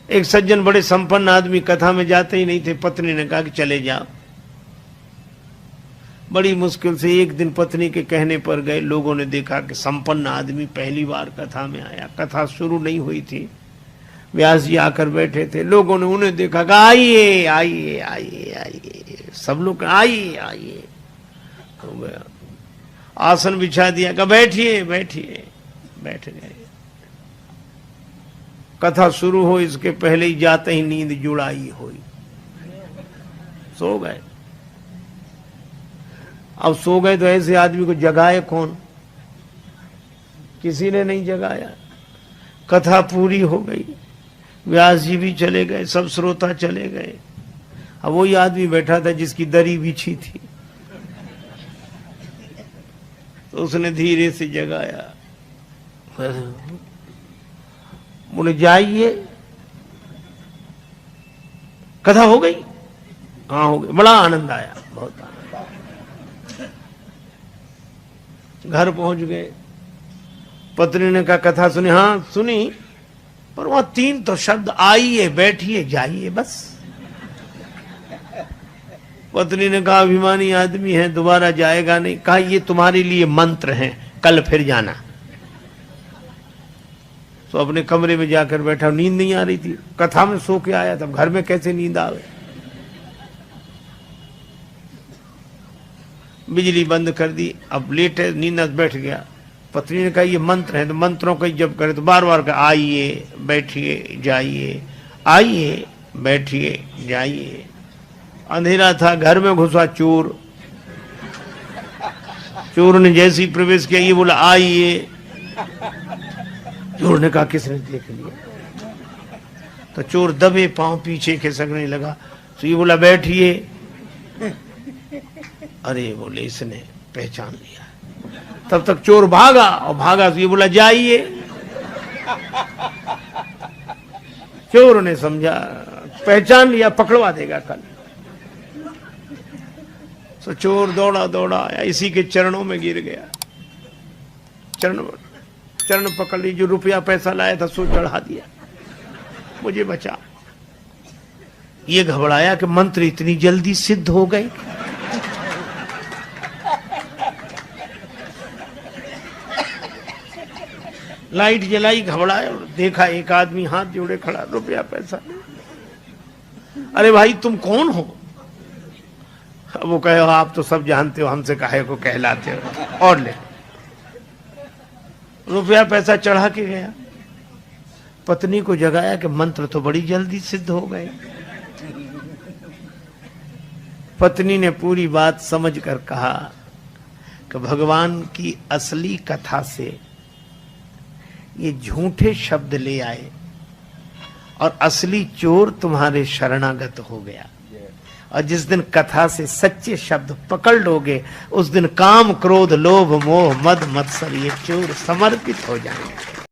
एक सज्जन बड़े संपन्न आदमी कथा में जाते ही नहीं थे। पत्नी ने कहा कि चले जाओ। बड़ी मुश्किल से एक दिन पत्नी के कहने पर गए। लोगों ने देखा कि संपन्न आदमी पहली बार कथा में आया। कथा शुरू नहीं हुई थी, व्यास जी आकर बैठे थे। लोगों ने उन्हें देखा कि आइए आइए आइए आइए, सब लोग आइए आइए। हो गया, आसन बिछा दिया, कहा बैठिए बैठिए, बैठ गए। कथा शुरू हो इसके पहले ही जाते ही नींद जुड़ाई हुई, सो गए। अब सो गए तो ऐसे आदमी को जगाए कौन? किसी ने नहीं जगाया। कथा पूरी हो गई, व्यास जी भी चले गए, सब श्रोता चले गए। अब वही आदमी बैठा था जिसकी दरी बिछी थी, तो उसने धीरे से जगाया। बोले जाइए, कथा हो गई? हाँ हो गई। बड़ा आनंद आया, बहुत आनंद। घर पहुंच गए। पत्नी ने कहा कथा सुनी? हाँ सुनी, पर वहां 3 तो शब्द आइए बैठिए जाइए बस। पत्नी ने कहा अभिमानी आदमी है, दोबारा जाएगा नहीं। कहा ये तुम्हारे लिए मंत्र हैं, कल फिर जाना। तो अपने कमरे में जाकर बैठा। नींद नहीं आ रही थी, कथा में सो के आया, तब घर में कैसे नींद आवे? बिजली बंद कर दी। अब लेट है, नींद बैठ गया। पत्नी ने कहा ये मंत्र है, तो मंत्रों का जब करे तो बार बार कहा आइए बैठिए जाइए, आइए बैठिए जाइए। अंधेरा था, घर में घुसा चोर। चोर ने जैसे ही प्रवेश किया, ये बोला आइए। चोर ने कहा किसने देख लिया? तो चोर दबे पांव पीछे खिसकने लगा। तो ये बोला बैठिए। अरे बोले इसने पहचान लिया। तब तक चोर भागा, और भागा तो ये बोला जाइए। चोर ने समझा पहचान लिया, पकड़वा देगा कल। तो चोर दौड़ा दौड़ा आया, इसी के चरणों में गिर गया। चरण पकड़ ली। जो रुपया पैसा लाया था सो चढ़ा दिया, मुझे बचा। ये घबराया कि मंत्र इतनी जल्दी सिद्ध हो गए। लाइट जलाई, घबराया, देखा एक आदमी हाथ जोड़े खड़ा, रुपया पैसा। अरे भाई तुम कौन हो? वो कहे आप तो सब जानते हो, हमसे काहे को कहलाते हो, और ले। रुपया पैसा चढ़ा के गया। पत्नी को जगाया कि मंत्र तो बड़ी जल्दी सिद्ध हो गए। पत्नी ने पूरी बात समझकर कहा कि भगवान की असली कथा से ये झूठे शब्द ले आए, और असली चोर तुम्हारे शरणागत हो गया। और जिस दिन कथा से सच्चे शब्द पकड़ लोगे, उस दिन काम क्रोध लोभ मोह मद मत्सर ये चोर समर्पित हो जाएंगे।